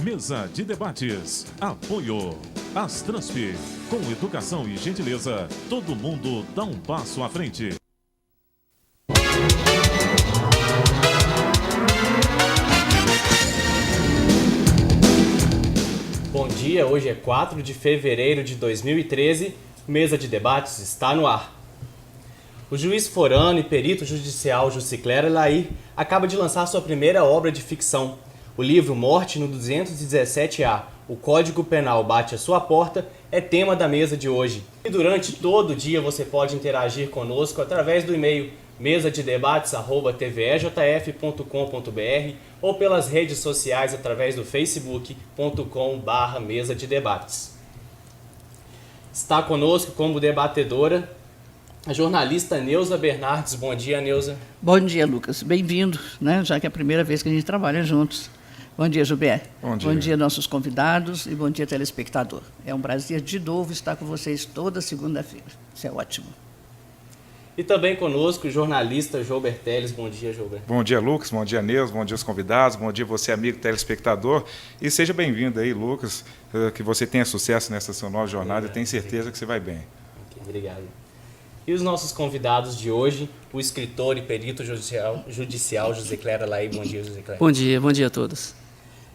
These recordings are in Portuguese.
Mesa de debates. Apoio. Astransp. Com educação e gentileza, todo mundo dá um passo à frente. Bom dia, hoje é 4 de fevereiro de 2013. Mesa de debates está no ar. O juiz forano e perito judicial Jusicler Laí acaba de lançar sua primeira obra de ficção. O livro Morte no 217A, o Código Penal bate à sua porta, é tema da mesa de hoje. E durante todo o dia você pode interagir conosco através do e-mail mesadedebates@tvejf.com.br ou pelas redes sociais através do facebook.com/mesa de debates. Está conosco como debatedora a jornalista Neuza Bernardes. Bom dia, Neuza. Bom dia, Lucas. Bem-vindo, né? Já que é a primeira vez que a gente trabalha juntos. Bom dia, Gilberto. Bom dia. Bom dia, nossos convidados, e bom dia, telespectador. É um prazer de novo estar com vocês toda segunda-feira. Isso é ótimo. E também conosco o jornalista João Berteles. Bom dia, João. Bom dia, Lucas. Bom dia, Neuza. Bom dia, os convidados. Bom dia, você, amigo telespectador. E seja bem-vindo aí, Lucas. Que você tenha sucesso nessa sua nova jornada. Eu tenho certeza que você vai bem. Okay, obrigado. E os nossos convidados de hoje, o escritor e perito judicial Jusicler Laí. Bom dia, Jusicler. Bom dia a todos.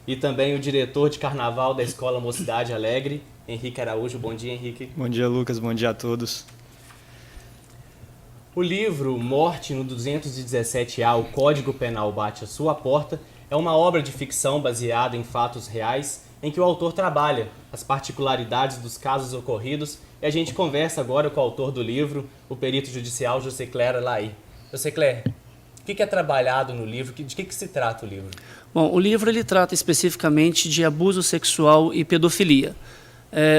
E também o diretor de carnaval da Escola Mocidade Alegre, Henrique Araújo. Bom dia, Henrique. Bom dia, Lucas. Bom dia a todos. O livro Morte no 217A, o Código Penal bate à sua porta, é uma obra de ficção baseada em fatos reais, em que o autor trabalha as particularidades dos casos ocorridos, e a gente conversa agora com o autor do livro, o perito judicial Jusicler Laí. Jusicler, o que é trabalhado no livro? De que se trata o livro? Bom, o livro ele trata especificamente de abuso sexual e pedofilia.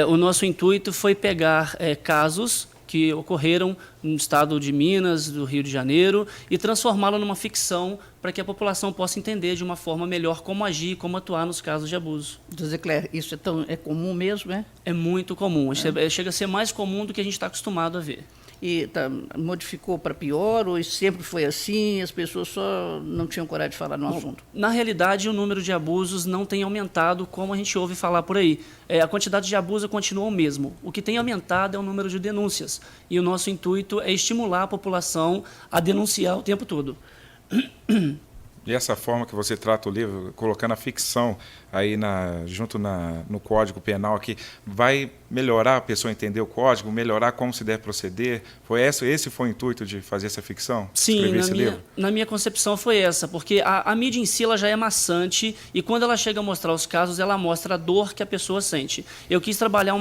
O nosso intuito foi pegar casos que ocorreram no estado de Minas, do Rio de Janeiro, e transformá-lo numa ficção para que a população possa entender de uma forma melhor como agir e como atuar nos casos de abuso. Jusicler, isso é comum mesmo, é? É muito comum. Chega a ser mais comum do que a gente está acostumado a ver. E modificou para pior, ou sempre foi assim, as pessoas só não tinham coragem de falar no assunto? Na realidade, o número de abusos não tem aumentado como a gente ouve falar por aí. A quantidade de abuso continua o mesmo. O que tem aumentado é o número de denúncias. E o nosso intuito é estimular a população a denunciar o tempo todo. E essa forma que você trata o livro, colocando a ficção aí no Código Penal aqui, vai melhorar a pessoa entender o código, melhorar como se deve proceder? Esse foi o intuito de fazer essa ficção? Sim, na minha concepção foi essa, porque a mídia em si ela já é maçante e quando ela chega a mostrar os casos, ela mostra a dor que a pessoa sente. Eu quis trabalhar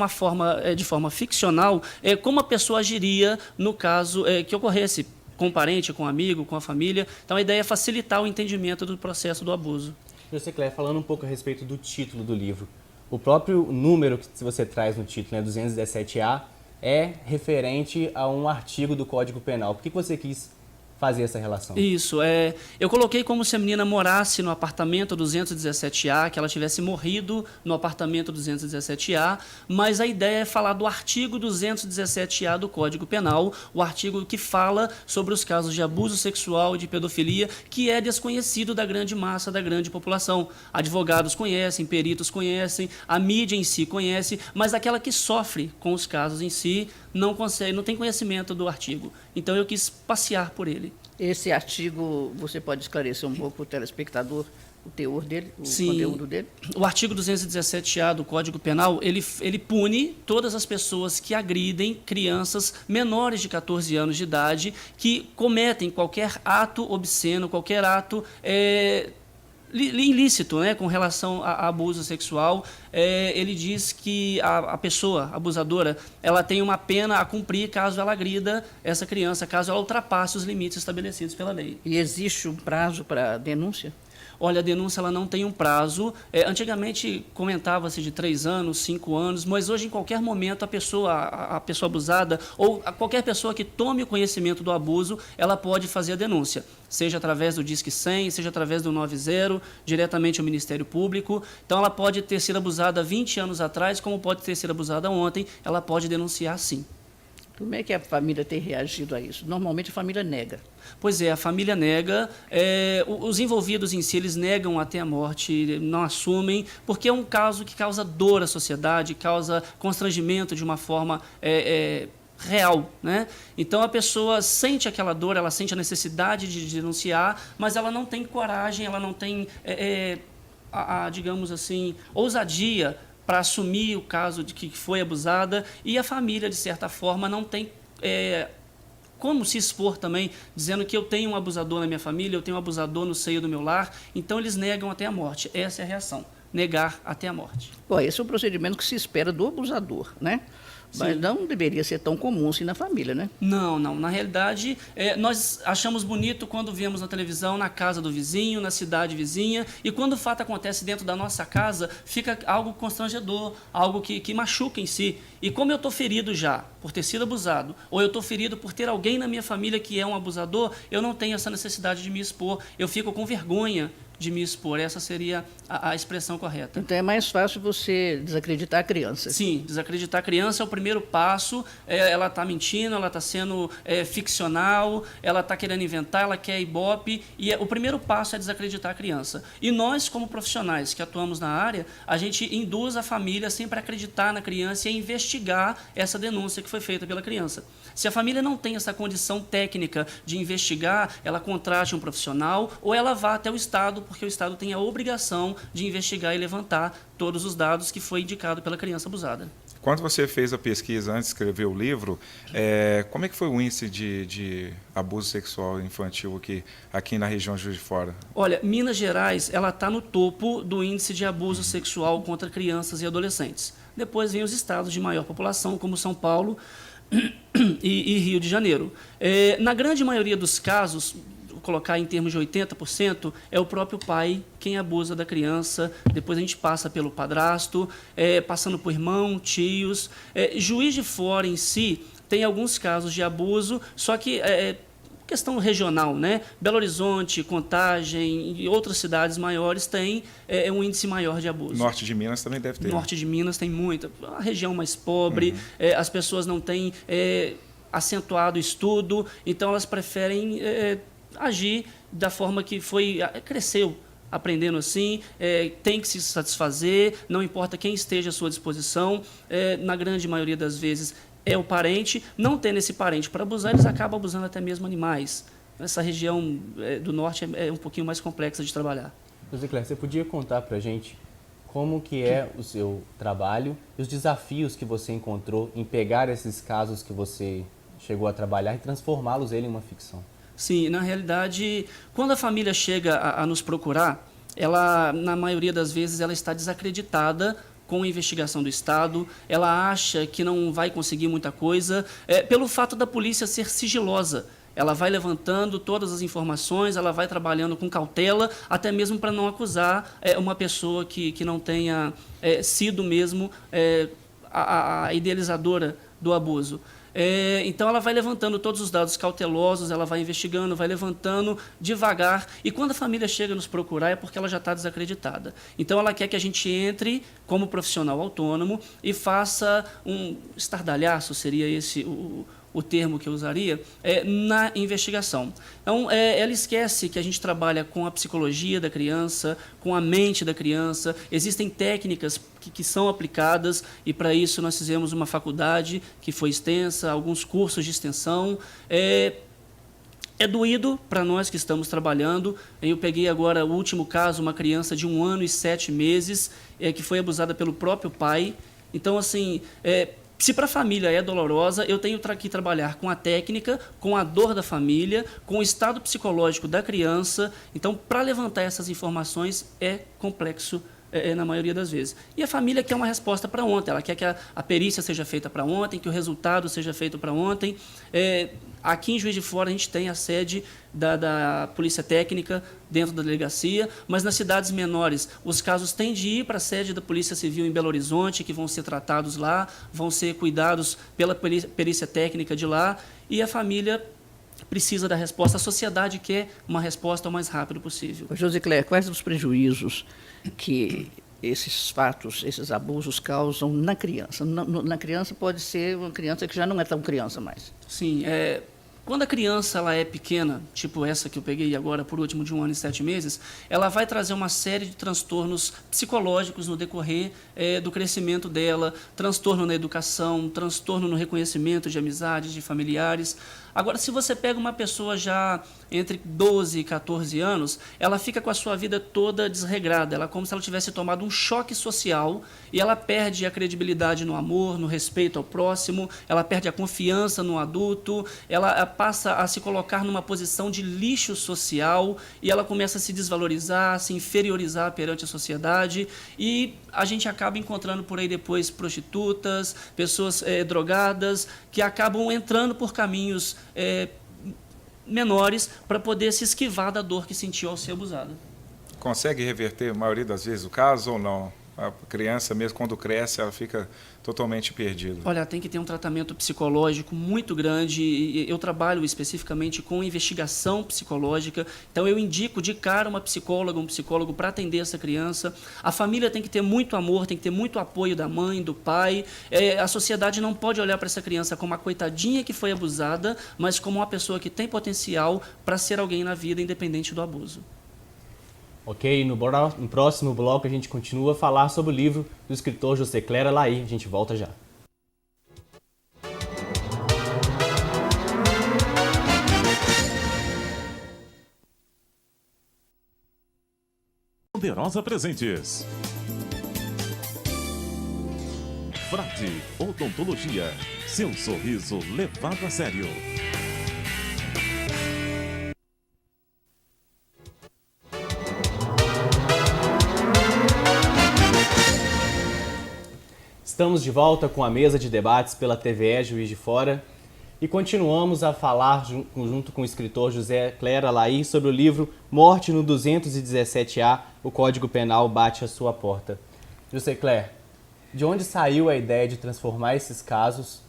de forma ficcional como a pessoa agiria no caso que ocorresse, com o parente, com o amigo, com a família. Então, a ideia é facilitar o entendimento do processo do abuso. Jusicler, falando um pouco a respeito do título do livro, o próprio número que você traz no título, 217A, é referente a um artigo do Código Penal. Por que você quis fazer essa relação? Isso, eu coloquei como se a menina morasse no apartamento 217A, que ela tivesse morrido no apartamento 217A, mas a ideia é falar do artigo 217A do Código Penal, o artigo que fala sobre os casos de abuso sexual e de pedofilia, que é desconhecido da grande massa, da grande população. Advogados conhecem, peritos conhecem, a mídia em si conhece, mas aquela que sofre com os casos em si não tem conhecimento do artigo. Então eu quis passear por ele. Esse artigo, você pode esclarecer um pouco para o telespectador o teor dele, o Sim, conteúdo dele? O artigo 217A do Código Penal, ele pune todas as pessoas que agridem crianças menores de 14 anos de idade, que cometem qualquer ato obsceno, qualquer ato ilícito, né, com relação a abuso sexual. Ele diz que a pessoa abusadora ela tem uma pena a cumprir caso ela agrida essa criança, caso ela ultrapasse os limites estabelecidos pela lei. E existe um prazo para denúncia? Olha, a denúncia ela não tem um prazo. Antigamente comentava-se de 3 anos, 5 anos, mas hoje em qualquer momento a pessoa abusada ou qualquer pessoa que tome o conhecimento do abuso, ela pode fazer a denúncia, seja através do Disque 100, seja através do 90, diretamente ao Ministério Público. Então ela pode ter sido abusada 20 anos atrás, como pode ter sido abusada ontem, ela pode denunciar sim. Como é que a família tem reagido a isso? Normalmente a família nega. Pois é, a família nega, os envolvidos em si, eles negam até a morte, não assumem, porque é um caso que causa dor à sociedade, causa constrangimento de uma forma real, né? Então a pessoa sente aquela dor, ela sente a necessidade de denunciar, mas ela não tem coragem, ela não tem, digamos assim, ousadia para assumir o caso de que foi abusada, e a família, de certa forma, não tem como se expor também, dizendo que eu tenho um abusador na minha família, eu tenho um abusador no seio do meu lar, então eles negam até a morte. Essa é a reação, negar até a morte. Bom, esse é um procedimento que se espera do abusador, né? Mas não deveria ser tão comum assim na família, né? Não. Na realidade, nós achamos bonito quando vemos na televisão, na casa do vizinho, na cidade vizinha, e quando o fato acontece dentro da nossa casa, fica algo constrangedor, algo que machuca em si. E como eu estou ferido já por ter sido abusado, ou eu estou ferido por ter alguém na minha família que é um abusador, eu não tenho essa necessidade de me expor, eu fico com vergonha de me expor. Essa seria a expressão correta. Então é mais fácil você desacreditar a criança. Sim, desacreditar a criança é o primeiro passo. Ela está mentindo, ela está sendo ficcional, ela está querendo inventar, ela quer ibope, e o primeiro passo é desacreditar a criança. E nós, como profissionais que atuamos na área, a gente induz a família sempre a acreditar na criança e a investigar essa denúncia que foi feita pela criança. Se a família não tem essa condição técnica de investigar, ela contrate um profissional ou ela vá até o Estado, porque o Estado tem a obrigação de investigar e levantar todos os dados que foi indicado pela criança abusada. Quando você fez a pesquisa antes de escrever o livro, como é que foi o índice de abuso sexual infantil aqui na região de Juiz de Fora? Olha, Minas Gerais ela está no topo do índice de abuso sexual contra crianças e adolescentes. Depois vem os estados de maior população, como São Paulo e Rio de Janeiro. Na grande maioria dos casos, vou colocar em termos de 80%, é o próprio pai quem abusa da criança, depois a gente passa pelo padrasto, passando por irmão, tios. Juiz de Fora em si tem alguns casos de abuso, só que questão regional, né? Belo Horizonte, Contagem e outras cidades maiores têm um índice maior de abuso. Norte de Minas também deve ter. Norte de Minas tem muita. A região mais pobre, as pessoas não têm acentuado o estudo, então elas preferem agir da forma que cresceu, aprendendo assim, tem que se satisfazer, não importa quem esteja à sua disposição, na grande maioria das vezes é o parente. Não tendo esse parente para abusar, eles acabam abusando até mesmo animais. Essa região do norte é um pouquinho mais complexa de trabalhar. José Cléber, você podia contar para a gente como que é o seu trabalho e os desafios que você encontrou em pegar esses casos que você chegou a trabalhar e transformá-los em uma ficção? Sim, na realidade, quando a família chega a nos procurar, ela, na maioria das vezes, ela está desacreditada com a investigação do Estado, ela acha que não vai conseguir muita coisa, pelo fato da polícia ser sigilosa. Ela vai levantando todas as informações, ela vai trabalhando com cautela, até mesmo para não acusar uma pessoa que não tenha sido mesmo a idealizadora do abuso. Então ela vai levantando todos os dados cautelosos, ela vai investigando, vai levantando devagar, e quando a família chega nos procurar é porque ela já está desacreditada. Então ela quer que a gente entre como profissional autônomo e faça um estardalhaço, seria esse o termo que eu usaria, na investigação. Então, ela esquece que a gente trabalha com a psicologia da criança, com a mente da criança, existem técnicas que são aplicadas, e para isso nós fizemos uma faculdade que foi extensa, alguns cursos de extensão. É doído para nós que estamos trabalhando. Eu peguei agora o último caso, uma criança de 1 ano e 7 meses, que foi abusada pelo próprio pai. Então, assim, se para a família é dolorosa, eu tenho que trabalhar com a técnica, com a dor da família, com o estado psicológico da criança. Então, para levantar essas informações é complexo na maioria das vezes. E a família quer uma resposta para ontem, ela quer que a perícia seja feita para ontem, que o resultado seja feito para ontem. Aqui em Juiz de Fora a gente tem a sede da Polícia Técnica dentro da delegacia, mas nas cidades menores os casos têm de ir para a sede da Polícia Civil em Belo Horizonte, que vão ser tratados lá, vão ser cuidados pela perícia técnica de lá, e a família precisa da resposta, a sociedade quer uma resposta o mais rápido possível. José Cléber, quais os prejuízos que esses fatos, esses abusos causam na criança? Na criança pode ser uma criança que já não é tão criança mais. Sim, quando a criança ela é pequena, tipo essa que eu peguei agora por último de 1 ano e 7 meses, ela vai trazer uma série de transtornos psicológicos no decorrer do crescimento dela, transtorno na educação, transtorno no reconhecimento de amizades, de familiares. Agora, se você pega uma pessoa já entre 12 e 14 anos, ela fica com a sua vida toda desregrada. Ela é como se ela tivesse tomado um choque social e ela perde a credibilidade no amor, no respeito ao próximo, ela perde a confiança no adulto, ela passa a se colocar numa posição de lixo social e ela começa a se desvalorizar, a se inferiorizar perante a sociedade e a gente acaba encontrando por aí depois prostitutas, pessoas drogadas, que acabam entrando por caminhos menores para poder se esquivar da dor que sentiu ao ser abusada. Consegue reverter a maioria das vezes o caso ou não? A criança, mesmo quando cresce, ela fica totalmente perdida. Olha, tem que ter um tratamento psicológico muito grande. E eu trabalho especificamente com investigação psicológica. Então, eu indico de cara uma psicóloga, um psicólogo para atender essa criança. A família tem que ter muito amor, tem que ter muito apoio da mãe, do pai. A sociedade não pode olhar para essa criança como uma coitadinha que foi abusada, mas como uma pessoa que tem potencial para ser alguém na vida, independente do abuso. Ok, no próximo bloco a gente continua a falar sobre o livro do escritor José Clara Laí. A gente volta já. Poderosa Presentes. Frade Odontologia. Seu sorriso levado a sério. Estamos de volta com a mesa de debates pela TVE Juiz de Fora e continuamos a falar junto com o escritor José Clara Laí sobre o livro Morte no 217A, o Código Penal bate à sua porta. José Clara, de onde saiu a ideia de transformar esses casos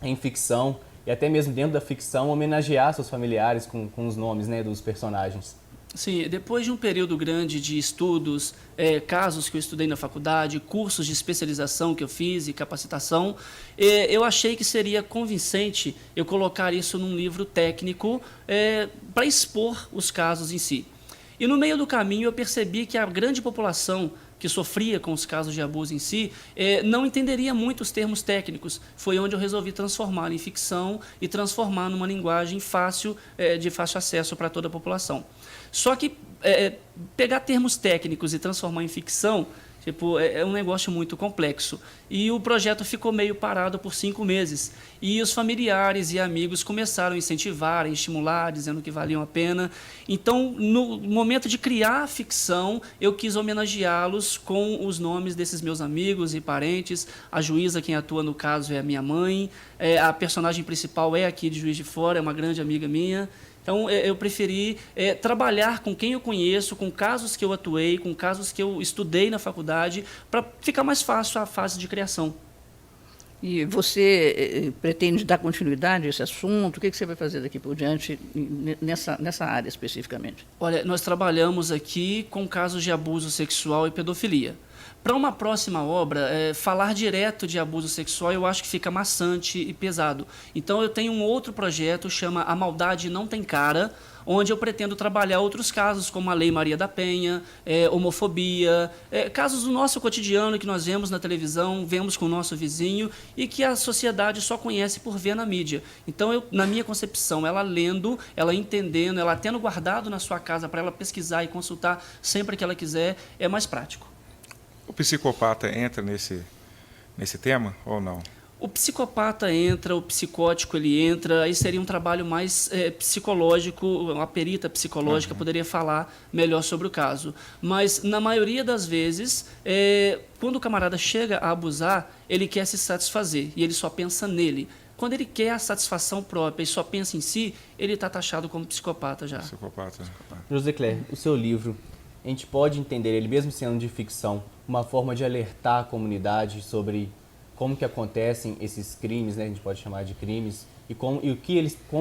em ficção e até mesmo dentro da ficção homenagear seus familiares com os nomes, né, dos personagens? Sim, depois de um período grande de estudos, casos que eu estudei na faculdade, cursos de especialização que eu fiz e capacitação, eu achei que seria convincente eu colocar isso num livro técnico para expor os casos em si. E no meio do caminho eu percebi que a grande população que sofria com os casos de abuso em si, não entenderia muito os termos técnicos. Foi onde eu resolvi transformar em ficção e transformar numa linguagem fácil, de fácil acesso para toda a população. Só que pegar termos técnicos e transformar em ficção, é um negócio muito complexo. E o projeto ficou meio parado por 5 meses. E os familiares e amigos começaram a incentivar, a estimular, dizendo que valiam a pena. Então, no momento de criar a ficção, eu quis homenageá-los com os nomes desses meus amigos e parentes. A juíza, quem atua no caso, é a minha mãe. A personagem principal é aqui de Juiz de Fora, é uma grande amiga minha. Então, eu preferi trabalhar com quem eu conheço, com casos que eu atuei, com casos que eu estudei na faculdade, para ficar mais fácil a fase de criação. E você pretende dar continuidade a esse assunto? O que você vai fazer daqui por diante nessa área especificamente? Olha, nós trabalhamos aqui com casos de abuso sexual e pedofilia. Para uma próxima obra, falar direto de abuso sexual eu acho que fica maçante e pesado. Então eu tenho um outro projeto, chama A Maldade Não Tem Cara, onde eu pretendo trabalhar outros casos, como a Lei Maria da Penha, homofobia, casos do nosso cotidiano que nós vemos na televisão, vemos com o nosso vizinho e que a sociedade só conhece por ver na mídia. Então, na minha concepção, ela lendo, ela entendendo, ela tendo guardado na sua casa para ela pesquisar e consultar sempre que ela quiser, é mais prático. O psicopata entra nesse tema ou não? O psicopata entra, o psicótico ele entra, aí seria um trabalho mais psicológico, uma perita psicológica poderia falar melhor sobre o caso. Mas, na maioria das vezes, quando o camarada chega a abusar, ele quer se satisfazer e ele só pensa nele. Quando ele quer a satisfação própria e só pensa em si, ele está taxado como psicopata já. Psicopata. José Clara, o seu livro, a gente pode entender ele, mesmo sendo de ficção, uma forma de alertar a comunidade sobre como que acontecem esses crimes, né? A gente pode chamar de crimes, E como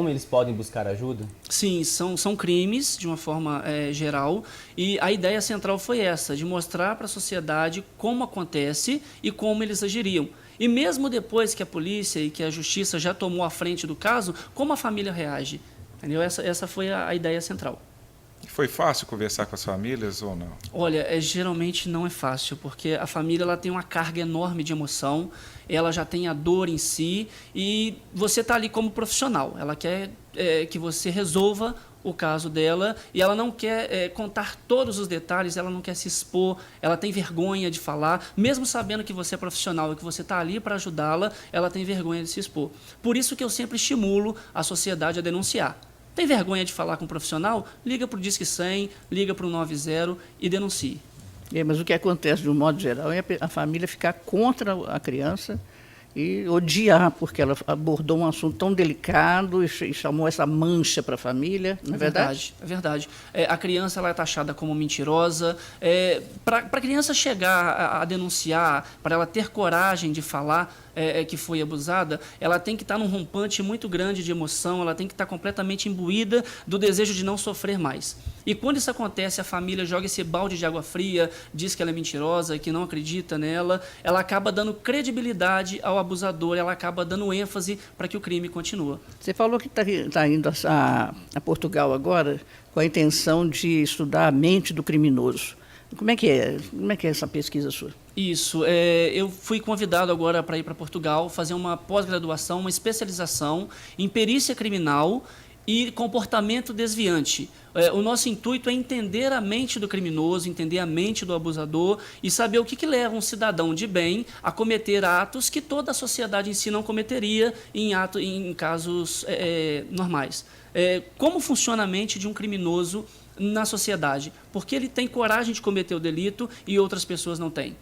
eles podem buscar ajuda? Sim, são crimes de uma forma geral, e a ideia central foi essa, de mostrar para a sociedade como acontece e como eles agiriam. E mesmo depois que a polícia e que a justiça já tomou a frente do caso, como a família reage? Entendeu? Essa foi a ideia central. Foi fácil conversar com as famílias ou não? Olha, geralmente não é fácil, porque a família ela tem uma carga enorme de emoção, ela já tem a dor em si, e você está ali como profissional. Ela quer que você resolva o caso dela, e ela não quer contar todos os detalhes, ela não quer se expor, ela tem vergonha de falar, mesmo sabendo que você é profissional e que você está ali para ajudá-la, ela tem vergonha de se expor. Por isso que eu sempre estimulo a sociedade a denunciar. Tem vergonha de falar com um profissional? Liga para o Disque 100, liga para o 90 e denuncie. Mas o que acontece, de um modo geral, é a família ficar contra a criança e odiar, porque ela abordou um assunto tão delicado e chamou essa mancha para a família, não é verdade? É verdade. A criança ela é taxada como mentirosa. Para a criança chegar a denunciar, para ela ter coragem de falar que foi abusada, ela tem que estar num rompante muito grande de emoção, ela tem que estar completamente imbuída do desejo de não sofrer mais. E quando isso acontece, a família joga esse balde de água fria, diz que ela é mentirosa, que não acredita nela, ela acaba dando credibilidade ao abusador, ela acaba dando ênfase para que o crime continue. Você falou que está indo a Portugal agora com a intenção de estudar a mente do criminoso. Como é que é essa pesquisa sua? Isso. Eu fui convidado agora para ir para Portugal, fazer uma pós-graduação, uma especialização em perícia criminal e comportamento desviante. O nosso intuito é entender a mente do criminoso, entender a mente do abusador e saber o que leva um cidadão de bem a cometer atos que toda a sociedade em si não cometeria em casos normais. Como funciona a mente de um criminoso na sociedade? Porque ele tem coragem de cometer o delito e outras pessoas não têm.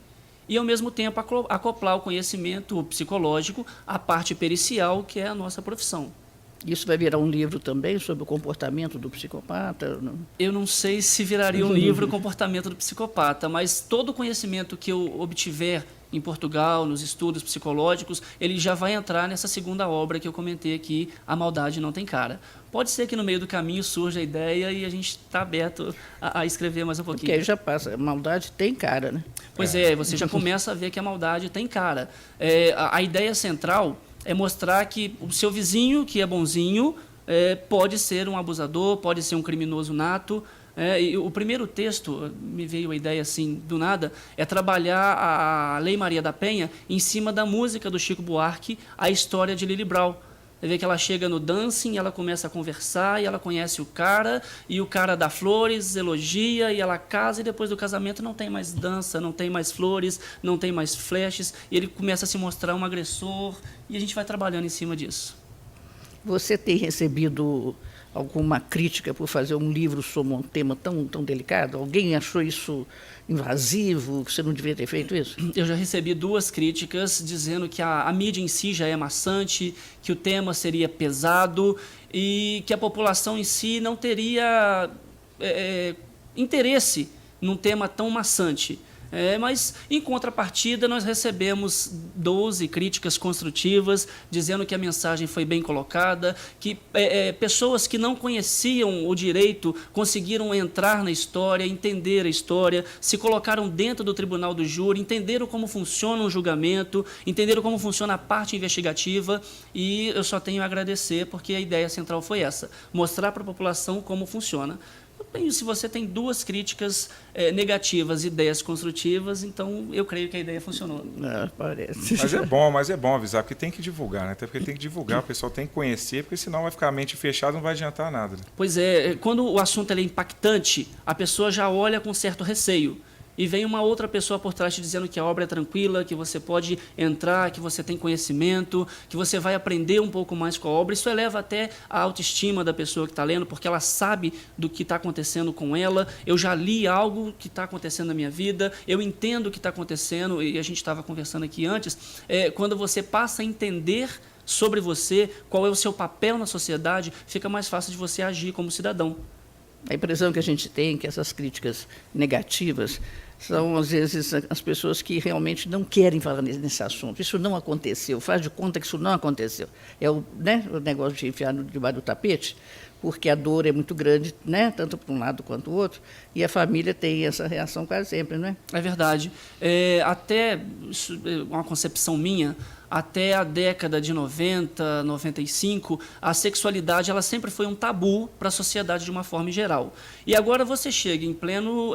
E, ao mesmo tempo, acoplar o conhecimento psicológico à parte pericial, que é a nossa profissão. Isso vai virar um livro também sobre o comportamento do psicopata? Não? Eu não sei se viraria um livro o comportamento do psicopata, mas todo o conhecimento que eu obtiver em Portugal, nos estudos psicológicos, ele já vai entrar nessa segunda obra que eu comentei aqui, A Maldade Não Tem Cara. Pode ser que no meio do caminho surja a ideia e a gente está aberto a escrever mais um pouquinho. Porque aí já passa, a maldade tem cara, né? Pois você já começa a ver que a maldade tem cara. A ideia central é mostrar que o seu vizinho, que é bonzinho, pode ser um abusador, pode ser um criminoso nato. E o primeiro texto, me veio a ideia assim, do nada, é trabalhar a Lei Maria da Penha em cima da música do Chico Buarque, A História de Lili Brau. Você vê que ela chega no dancing, ela começa a conversar e ela conhece o cara, e o cara dá flores, elogia, e ela casa, e depois do casamento não tem mais dança, não tem mais flores, não tem mais flashes, e ele começa a se mostrar um agressor, e a gente vai trabalhando em cima disso. Você tem recebido alguma crítica por fazer um livro sobre um tema tão delicado? Alguém achou isso invasivo, que você não devia ter feito isso? Eu já recebi 2 críticas dizendo que a mídia em si já é maçante, que o tema seria pesado e que a população em si não teria interesse num tema tão maçante. Mas, em contrapartida, nós recebemos 12 críticas construtivas, dizendo que a mensagem foi bem colocada, que pessoas que não conheciam o direito conseguiram entrar na história, entender a história, se colocaram dentro do tribunal do júri, entenderam como funciona um julgamento, entenderam como funciona a parte investigativa, e eu só tenho a agradecer, porque a ideia central foi essa, mostrar para a população como funciona. Se você tem 2 críticas negativas e 10 construtivas, então eu creio que a ideia funcionou. Parece. Mas é bom avisar, porque tem que divulgar, né? Até porque tem que divulgar, o pessoal tem que conhecer, porque senão vai ficar a mente fechada, não vai adiantar nada. Né? Pois é, quando o assunto é impactante, a pessoa já olha com certo receio. E vem uma outra pessoa por trás te dizendo que a obra é tranquila, que você pode entrar, que você tem conhecimento, que você vai aprender um pouco mais com a obra. Isso eleva até a autoestima da pessoa que está lendo, porque ela sabe do que está acontecendo com ela. Eu já li algo que está acontecendo na minha vida, eu entendo o que está acontecendo, e a gente estava conversando aqui antes, quando você passa a entender sobre você, qual é o seu papel na sociedade, fica mais fácil de você agir como cidadão. A impressão que a gente tem é que essas críticas negativas são, às vezes, as pessoas que realmente não querem falar nesse assunto. Isso não aconteceu, faz de conta que isso não aconteceu. É o negócio de enfiar debaixo do tapete, porque a dor é muito grande, né, tanto para um lado quanto o outro, e a família tem essa reação quase sempre, não é? É verdade. Até uma concepção minha, até a década de 90, 95, a sexualidade ela sempre foi um tabu para a sociedade de uma forma geral. E agora você chega em pleno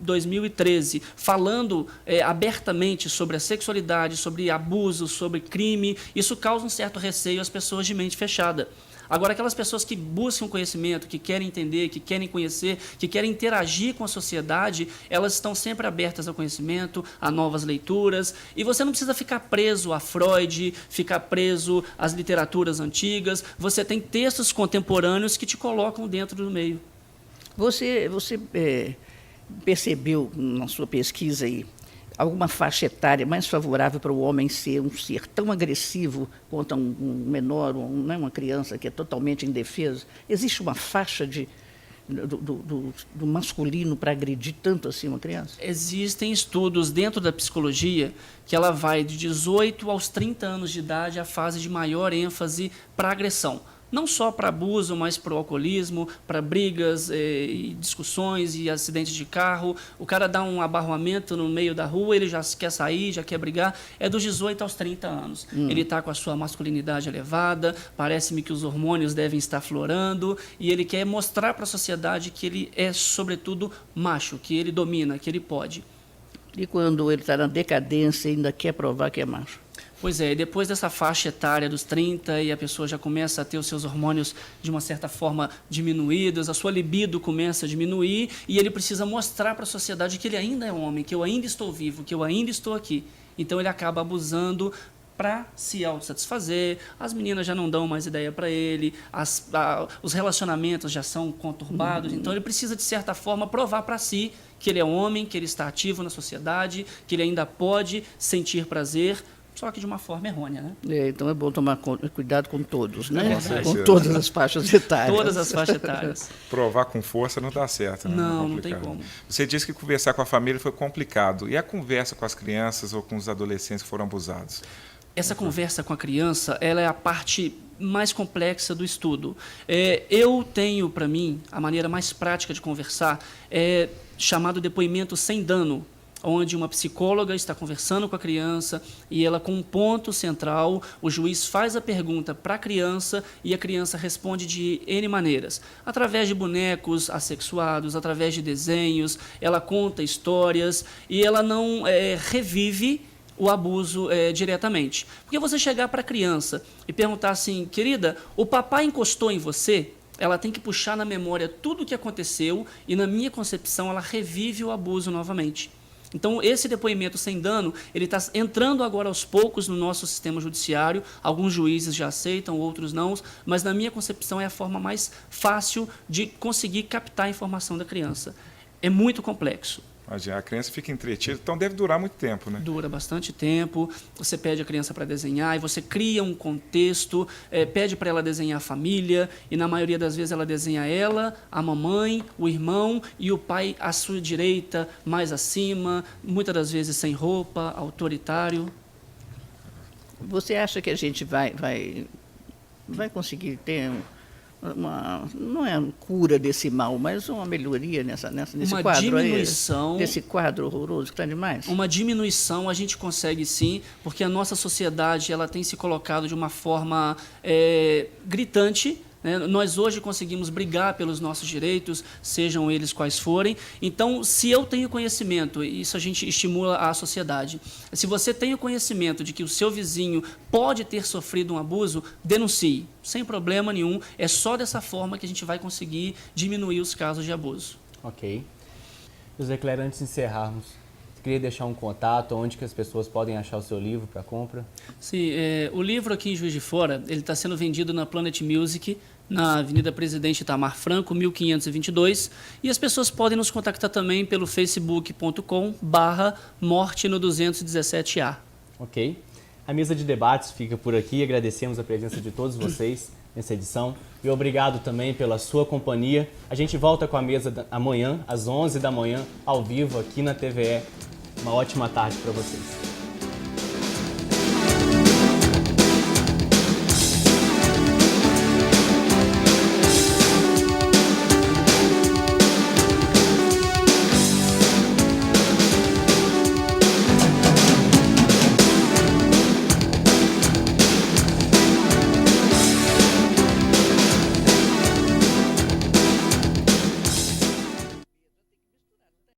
2013, falando abertamente sobre a sexualidade, sobre abuso, sobre crime, isso causa um certo receio às pessoas de mente fechada. Agora, aquelas pessoas que buscam conhecimento, que querem entender, que querem conhecer, que querem interagir com a sociedade, elas estão sempre abertas ao conhecimento, a novas leituras. E você não precisa ficar preso a Freud, ficar preso às literaturas antigas. Você tem textos contemporâneos que te colocam dentro do meio. Você percebeu na sua pesquisa aí alguma faixa etária mais favorável para o homem ser um ser tão agressivo quanto um menor, uma criança que é totalmente indefesa? Existe uma faixa do masculino para agredir tanto assim uma criança? Existem estudos dentro da psicologia que ela vai de 18 aos 30 anos de idade, a fase de maior ênfase para agressão. Não só para abuso, mas para o alcoolismo, para brigas, e discussões e acidentes de carro. O cara dá um abarroamento no meio da rua, ele já quer sair, já quer brigar. É dos 18 aos 30 anos. Ele está com a sua masculinidade elevada, parece-me que os hormônios devem estar florando, e ele quer mostrar para a sociedade que ele é, sobretudo, macho, que ele domina, que ele pode. E quando ele está na decadência e ainda quer provar que é macho? Pois é, e depois dessa faixa etária dos 30 e a pessoa já começa a ter os seus hormônios de uma certa forma diminuídos, a sua libido começa a diminuir e ele precisa mostrar para a sociedade que ele ainda é homem, que eu ainda estou vivo, que eu ainda estou aqui. Então ele acaba abusando para se autossatisfazer, as meninas já não dão mais ideia para ele, os relacionamentos já são conturbados, então ele precisa, de certa forma, provar para si que ele é homem, que ele está ativo na sociedade, que ele ainda pode sentir prazer, só que de uma forma errônea, né? Então é bom tomar cuidado com todos, né? É Com todas as faixas etárias. Todas as faixas etárias. Provar com força não dá certo, né? Não tem como. Você disse que conversar com a família foi complicado. E a conversa com as crianças ou com os adolescentes que foram abusados? Essa conversa com a criança, ela é a parte mais complexa do estudo. Eu tenho, para mim, a maneira mais prática de conversar é chamado depoimento sem dano, onde uma psicóloga está conversando com a criança e ela, com um ponto central, o juiz faz a pergunta para a criança e a criança responde de N maneiras. Através de bonecos assexuados, através de desenhos, ela conta histórias e ela não revive o abuso diretamente. Porque você chegar para a criança e perguntar assim, querida, o papai encostou em você? Ela tem que puxar na memória tudo o que aconteceu e, na minha concepção, ela revive o abuso novamente. Então, esse depoimento sem dano, ele está entrando agora aos poucos no nosso sistema judiciário. Alguns juízes já aceitam, outros não, mas na minha concepção é a forma mais fácil de conseguir captar a informação da criança. É muito complexo. A criança fica entretida, então deve durar muito tempo, né? Dura bastante tempo, você pede a criança para desenhar e você cria um contexto, pede para ela desenhar a família e na maioria das vezes ela desenha ela, a mamãe, o irmão e o pai à sua direita, mais acima, muitas das vezes sem roupa, autoritário. Você acha que a gente vai conseguir ter não é uma cura desse mal, mas uma melhoria nesse uma quadro diminuição, aí, desse quadro horroroso que está demais? Uma diminuição a gente consegue sim, porque a nossa sociedade ela tem se colocado de uma forma gritante, né? Nós hoje conseguimos brigar pelos nossos direitos, sejam eles quais forem. Então, se eu tenho conhecimento, isso a gente estimula a sociedade. Se você tem o conhecimento de que o seu vizinho pode ter sofrido um abuso, denuncie, sem problema nenhum. É só dessa forma que a gente vai conseguir diminuir os casos de abuso. Ok. José Clério, antes de encerrarmos, você queria deixar um contato onde que as pessoas podem achar o seu livro para compra? Sim, o livro aqui em Juiz de Fora, ele está sendo vendido na Planet Music, na Avenida Presidente Itamar Franco, 1522, e as pessoas podem nos contactar também pelo facebook.com/morte no 217A. Ok. A mesa de debates fica por aqui, agradecemos a presença de todos vocês. nessa edição. E obrigado também pela sua companhia. A gente volta com a mesa amanhã, às 11 da manhã, ao vivo aqui na TVE. Uma ótima tarde para vocês.